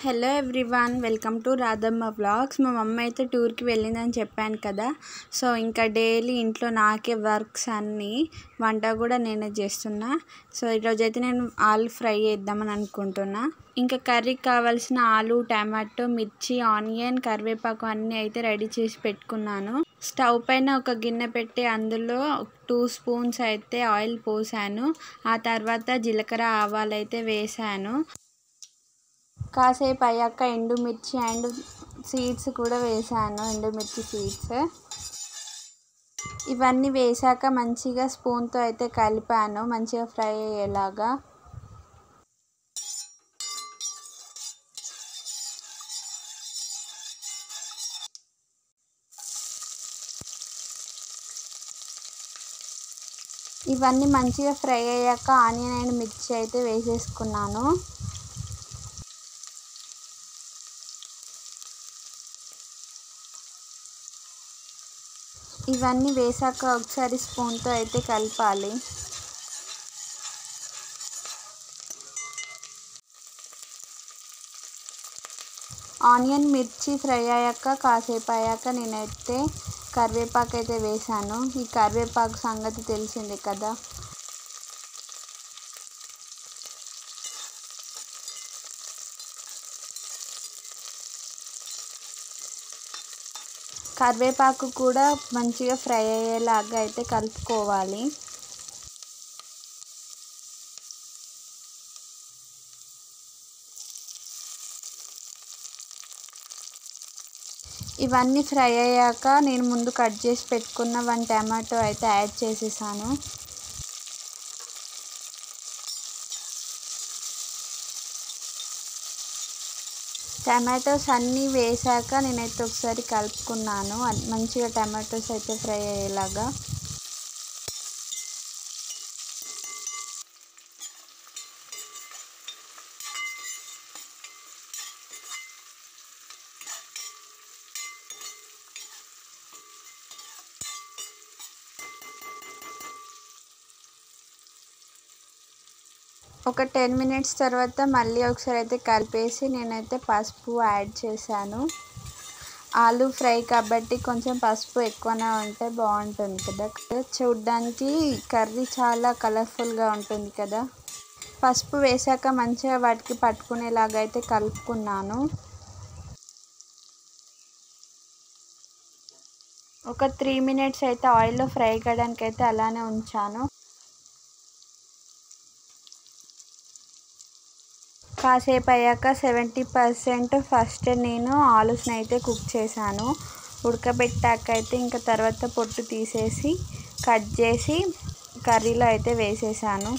Hello everyone, welcome to Radhamma vlogs. మా mummy అయితే టూర్కి వెళ్ళిందని చెప్పాను కదా. సో ఇంకా డైలీ ఇంట్లో నాకే వర్క్స్ అన్నీ, వంట కూడా నేనే చేస్తున్నా. సో ఈరోజైతే నేను ఆలు ఫ్రై చేద్దామని అనుకుంటున్నా. ఇంకా కర్రీకి కావాల్సిన ఆలు, టమాటో, మిర్చి, ఆనియన్, కరివేపాకు అన్నీ అయితే రెడీ చేసి పెట్టుకున్నాను. స్టవ్ పైన ఒక గిన్నె పెట్టి అందులో 2 స్పూన్స్ అయితే ఆయిల్ పోసాను. ఆ తర్వాత జీలకర్ర, ఆవాలు అయితే వేసాను. కాసేపు అయ్యాక ఎండుమిర్చి అండ్ సీడ్స్ కూడా వేసాను, ఎండుమిర్చి సీడ్స్. ఇవన్నీ వేసాక మంచిగా స్పూన్తో అయితే కలిపాను, మంచిగా ఫ్రై అయ్యేలాగా. ఇవన్నీ మంచిగా ఫ్రై అయ్యాక ఆనియన్ అండ్ మిర్చి అయితే వేసేసుకున్నాను. ఇవన్నీ వేసాక ఒకసారి స్పూన్తో అయితే కలపాలి. ఆనియన్, మిర్చి ఫ్రై అయ్యాక కాసేపు అయ్యాక నేనైతే కరివేపాకు అయితే వేసాను. ఈ కరివేపాకు సంగతి తెలిసిందే కదా. కరివేపాకు కూడా మంచిగా ఫ్రై అయ్యేలాగా అయితే కలుపుకోవాలి. ఇవన్నీ ఫ్రై అయ్యాక నేను ముందు కట్ చేసి పెట్టుకున్న 1 టమాటో అయితే యాడ్ చేసేసాను. టమాటోస్ అన్నీ వేసాక నేనైతే ఒకసారి కలుపుకున్నాను, మంచిగా టమాటోస్ అయితే ఫ్రై అయ్యేలాగా. ఒక 10 మినిట్స్ తర్వాత మళ్ళీ ఒకసారి అయితే కలిపేసి నేనైతే పసుపు యాడ్ చేశాను. ఆలు ఫ్రై కాబట్టి కొంచెం పసుపు ఎక్కువనే ఉంటే బాగుంటుంది కదా. చూడ్డానికి కర్రీ చాలా కలర్ఫుల్గా ఉంటుంది కదా. పసుపు వేసాక మంచిగా వాటికి పట్టుకునేలాగా అయితే కలుపుకున్నాను. ఒక 3 మినిట్స్ అయితే ఆయిల్లో ఫ్రై కావడానికి అయితే అలానే ఉంచాను. కాసేపు అయ్యాక 70% ఫస్ట్ నేను ఆలూస్ని అయితే కుక్ చేశాను. ఉడకబెట్టాక అయితే ఇంకా తర్వాత పొట్టు తీసేసి కట్ చేసి కర్రీలో అయితే వేసేసాను.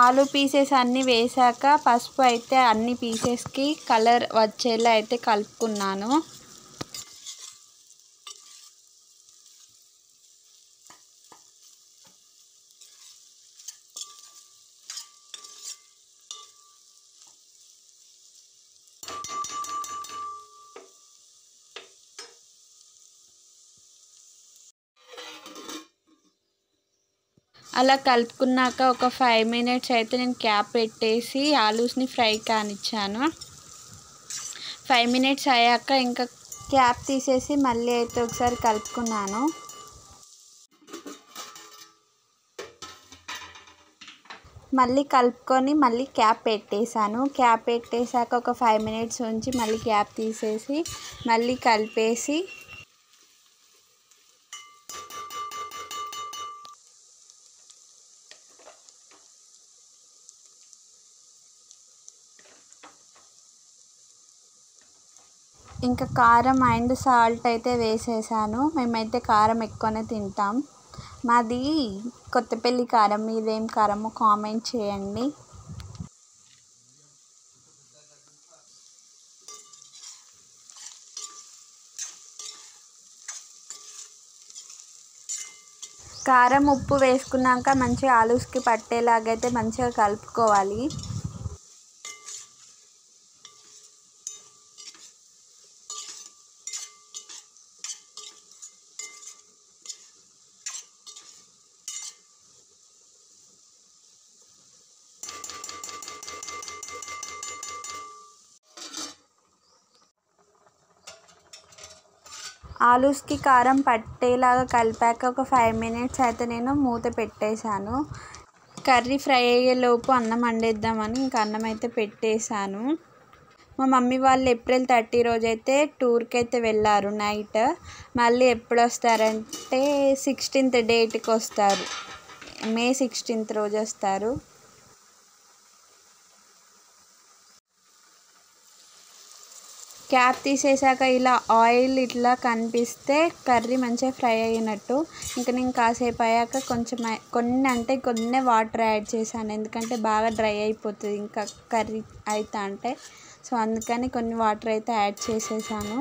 ఆలు పీసెస్ అన్నీ వేసాక పసుపు అయితే అన్ని పీసెస్కి కలర్ వచ్చేలా అయితే కలుపుకున్నాను. అలా కలుపుకున్నాక ఒక 5 మినిట్స్ అయితే నేను క్యాప్ పెట్టేసి ఆలూస్ని ఫ్రై కానిచ్చాను. 5 మినిట్స్ అయ్యాక ఇంకా క్యాప్ తీసేసి మళ్ళీ అయితే ఒకసారి కలుపుకున్నాను. మళ్ళీ కలుపుకొని మళ్ళీ క్యాప్ పెట్టేశాను. క్యాప్ పెట్టేశాక ఒక 5 మినిట్స్ ఉంచి మళ్ళీ క్యాప్ తీసేసి మళ్ళీ కలిపేసి ఇంకా కారం అండ్ సాల్ట్ అయితే వేసేసాను. మేమైతే కారం ఎక్కువనే తింటాం. మాది కొత్తపల్లి కారం, మీదేం కారమో కామెంట్ చేయండి. కారం, ఉప్పు వేసుకున్నాక మంచిగా ఆలూస్కి పట్టేలాగైతే మంచిగా కలుపుకోవాలి. ఆలూస్కి కారం పట్టేలాగా కలిపాక ఒక 5 మినిట్స్ అయితే నేను మూత పెట్టేశాను. కర్రీ ఫ్రై అయ్యేలోపు అన్నం వండేద్దామని ఇంకా అన్నం అయితే పెట్టేశాను. మా మమ్మీ వాళ్ళు ఏప్రిల్ 30 రోజైతే టూర్కి అయితే వెళ్ళారు నైట్. మళ్ళీ ఎప్పుడు వస్తారంటే 16th డేట్కి వస్తారు. మే 16th రోజు వస్తారు. క్యాప్ తీసేసాక ఇలా ఆయిల్ ఇట్లా కనిపిస్తే కర్రీ మంచిగా ఫ్రై అయినట్టు. ఇంకా నేను కాసేపు అయ్యాక కొన్ని వాటర్ యాడ్ చేశాను, ఎందుకంటే బాగా డ్రై అయిపోతుంది ఇంకా కర్రీ అయితే అంటే. సో అందుకని కొన్ని వాటర్ అయితే యాడ్ చేసేసాను.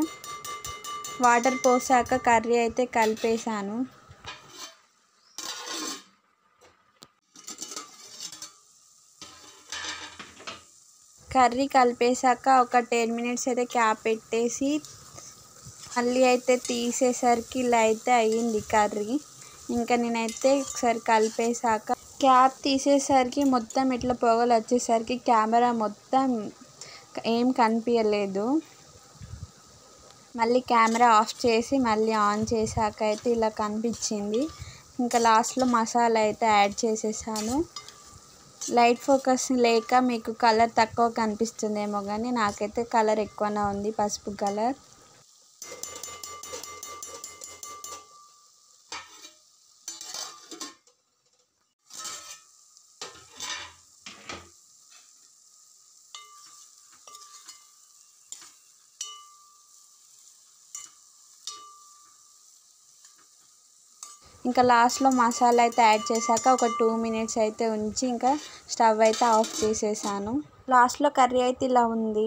వాటర్ పోసాక కర్రీ అయితే కలిపేసాను. కర్రీ కలిపేసాక ఒక 10 మినిట్స్ అయితే క్యాప్ పెట్టేసి మళ్ళీ అయితే తీసేసరికి ఇలా అయితే అయ్యింది కర్రీ. ఇంకా నేనైతే ఒకసారి కలిపేసాక క్యాప్ తీసేసరికి మొత్తం ఇట్లా పొగలు వచ్చేసరికి కెమెరా మొత్తం ఏం కనిపించలేదు. మళ్ళీ కెమెరా ఆఫ్ చేసి మళ్ళీ ఆన్ చేసాక అయితే ఇలా కనిపించింది. ఇంకా లాస్ట్లో మసాలా అయితే యాడ్ చేసేసాను. లైట్ ఫోకస్ లేక మీకు కలర్ తక్కువ కనిపిస్తుందేమో కానీ నాకైతే కలర్ ఎక్కువనే ఉంది, పసుపు కలర్. ఇంకా లాస్ట్లో మసాలా అయితే యాడ్ చేశాక ఒక 2 మినిట్స్ అయితే ఉంచి ఇంకా స్టవ్ అయితే ఆఫ్ చేసేసాను. లాస్ట్లో కర్రీ అయితే ఇలా ఉంది.